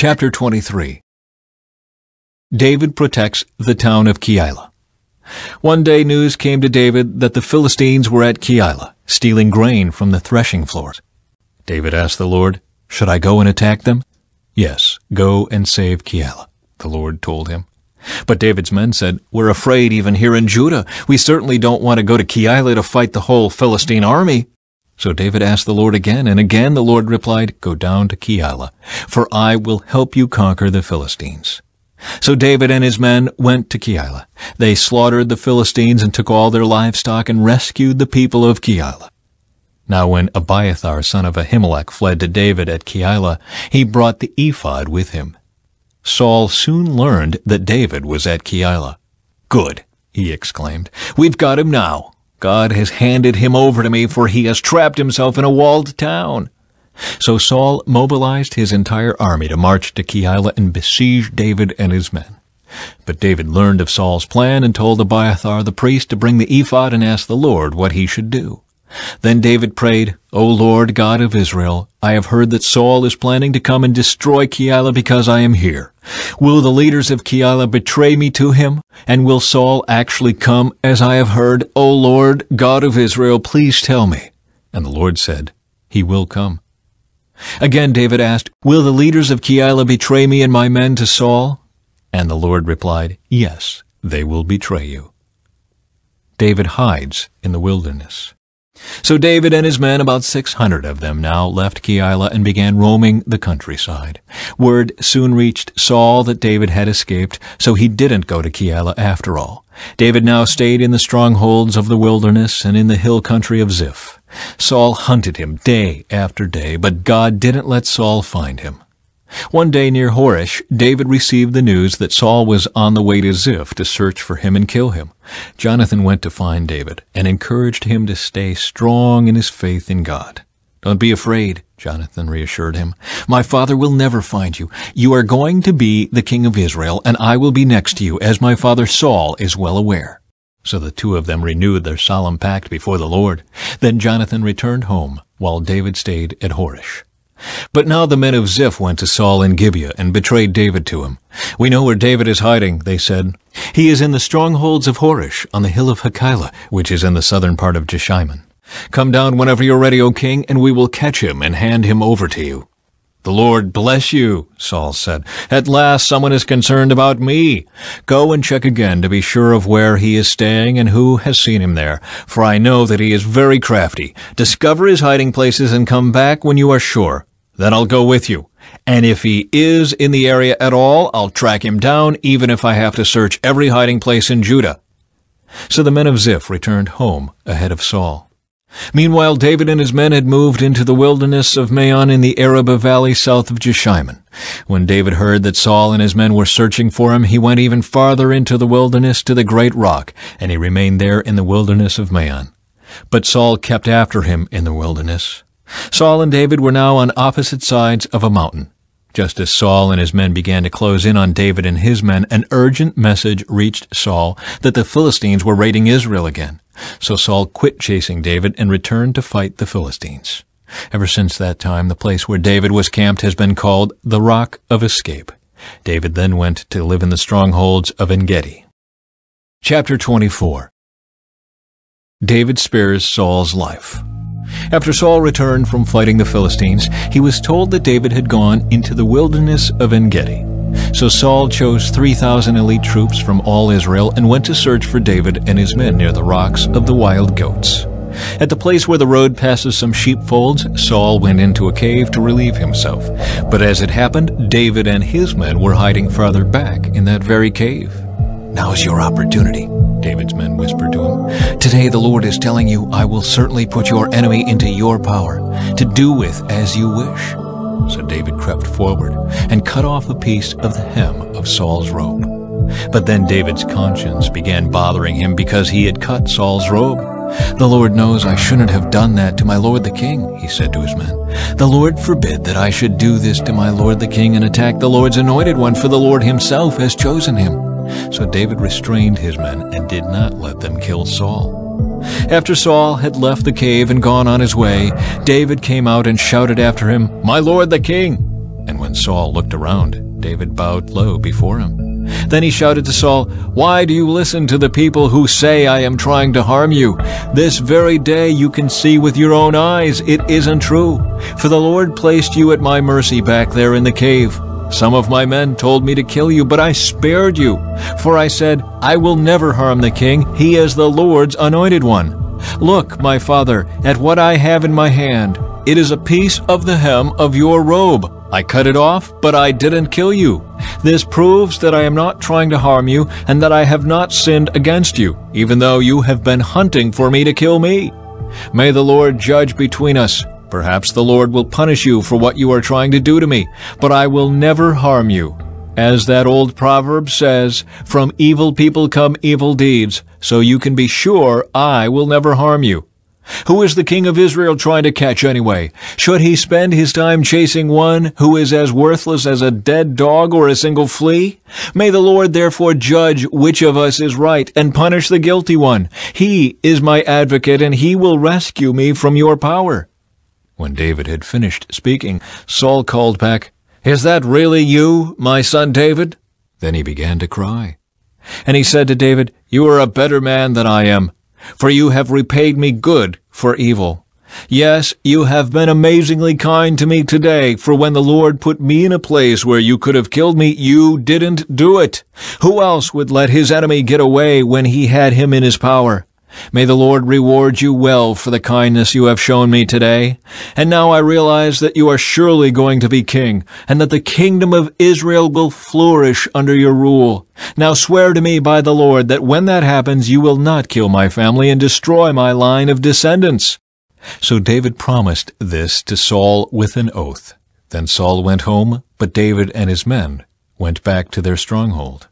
Chapter 23. David protects the town of Keilah. One day news came to David that the Philistines were at Keilah, stealing grain from the threshing floors. David asked the Lord, "Should I go and attack them?" "Yes, go and save Keilah," the Lord told him. But David's men said, "We're afraid even here in Judah. We certainly don't want to go to Keilah to fight the whole Philistine army." So David asked the Lord again, and again the Lord replied, "Go down to Keilah, for I will help you conquer the Philistines." So David and his men went to Keilah. They slaughtered the Philistines and took all their livestock and rescued the people of Keilah. Now when Abiathar son of Ahimelech fled to David at Keilah, he brought the ephod with him. Saul soon learned that David was at Keilah. "Good," he exclaimed. "We've got him now. God has handed him over to me, for he has trapped himself in a walled town." So Saul mobilized his entire army to march to Keilah and besiege David and his men. But David learned of Saul's plan and told Abiathar the priest to bring the ephod and ask the Lord what he should do. Then David prayed, "O Lord God of Israel, I have heard that Saul is planning to come and destroy Keilah because I am here. Will the leaders of Keilah betray me to him? And will Saul actually come as I have heard? O Lord God of Israel, please tell me." And the Lord said, "He will come." Again David asked, "Will the leaders of Keilah betray me and my men to Saul?" And the Lord replied, "Yes, they will betray you." David hides in the wilderness. So David and his men, about 600 of them now, left Keilah and began roaming the countryside. Word soon reached Saul that David had escaped, so he didn't go to Keilah after all. David now stayed in the strongholds of the wilderness and in the hill country of Ziph. Saul hunted him day after day, but God didn't let Saul find him. One day near Horish, David received the news that Saul was on the way to Ziph to search for him and kill him. Jonathan went to find David and encouraged him to stay strong in his faith in God. "Don't be afraid," Jonathan reassured him. "My father will never find you. You are going to be the king of Israel, and I will be next to you, as my father Saul is well aware." So the two of them renewed their solemn pact before the Lord. Then Jonathan returned home, while David stayed at Horish. But now the men of Ziph went to Saul in Gibeah and betrayed David to him. "We know where David is hiding," they said. "He is in the strongholds of Horish, on the hill of Hakeilah, which is in the southern part of Jeshimon. Come down whenever you're ready, O king, and we will catch him and hand him over to you." "The Lord bless you," Saul said. "At last someone is concerned about me. Go and check again to be sure of where he is staying and who has seen him there, for I know that he is very crafty. Discover his hiding places and come back when you are sure. Then I'll go with you. And if he is in the area at all, I'll track him down, even if I have to search every hiding place in Judah." So the men of Ziph returned home ahead of Saul. Meanwhile, David and his men had moved into the wilderness of Maon in the Arabah valley south of Jeshimon. When David heard that Saul and his men were searching for him, he went even farther into the wilderness to the great rock, and he remained there in the wilderness of Maon. But Saul kept after him in the wilderness. Saul and David were now on opposite sides of a mountain. Just as Saul and his men began to close in on David and his men, an urgent message reached Saul that the Philistines were raiding Israel again. So Saul quit chasing David and returned to fight the Philistines. Ever since that time, the place where David was camped has been called the Rock of Escape. David then went to live in the strongholds of En-Gedi. Chapter 24. David spares Saul's life. After Saul returned from fighting the Philistines, he was told that David had gone into the wilderness of En-Gedi. So Saul chose 3,000 elite troops from all Israel and went to search for David and his men near the rocks of the wild goats. At the place where the road passes some sheepfolds, Saul went into a cave to relieve himself. But as it happened, David and his men were hiding farther back in that very cave. "Now is your opportunity," David's men whispered to him. "Today the Lord is telling you, I will certainly put your enemy into your power, to do with as you wish." So David crept forward and cut off a piece of the hem of Saul's robe. But then David's conscience began bothering him because he had cut Saul's robe. "The Lord knows I shouldn't have done that to my lord the king," he said to his men. "The Lord forbid that I should do this to my lord the king and attack the Lord's anointed one, for the Lord himself has chosen him." So David restrained his men and did not let them kill Saul. After Saul had left the cave and gone on his way, David came out and shouted after him, "My lord the king!" And when When Saul looked around, David bowed low before him. Then he shouted to Saul, "Why do you listen to the people who say I am trying to harm you? This very day you can see with your own eyes it isn't true. For the Lord placed you at my mercy back there in the cave. Some of my men told me to kill you, but I spared you. For I said, I will never harm the king. He is the Lord's anointed one. Look, my father, at what I have in my hand. It is a piece of the hem of your robe. I cut it off, but I didn't kill you. This proves that I am not trying to harm you, and that I have not sinned against you, even though you have been hunting for me to kill me. May the Lord judge between us. Perhaps the Lord will punish you for what you are trying to do to me, but I will never harm you. As that old proverb says, from evil people come evil deeds, so you can be sure I will never harm you. Who is the king of Israel trying to catch anyway? Should he spend his time chasing one who is as worthless as a dead dog or a single flea? May the Lord therefore judge which of us is right and punish the guilty one. He is my advocate, and he will rescue me from your power." When David had finished speaking, Saul called back, "Is that really you, my son David?" Then he began to cry. And he said to David, "You are a better man than I am, for you have repaid me good for evil. Yes, you have been amazingly kind to me today, for when the Lord put me in a place where you could have killed me, you didn't do it. Who else would let his enemy get away when he had him in his power? May the Lord reward you well for the kindness you have shown me today. And now I realize that you are surely going to be king, and that the kingdom of Israel will flourish under your rule. Now swear to me by the Lord that when that happens you will not kill my family and destroy my line of descendants." So David promised this to Saul with an oath. Then Saul went home, but David and his men went back to their stronghold.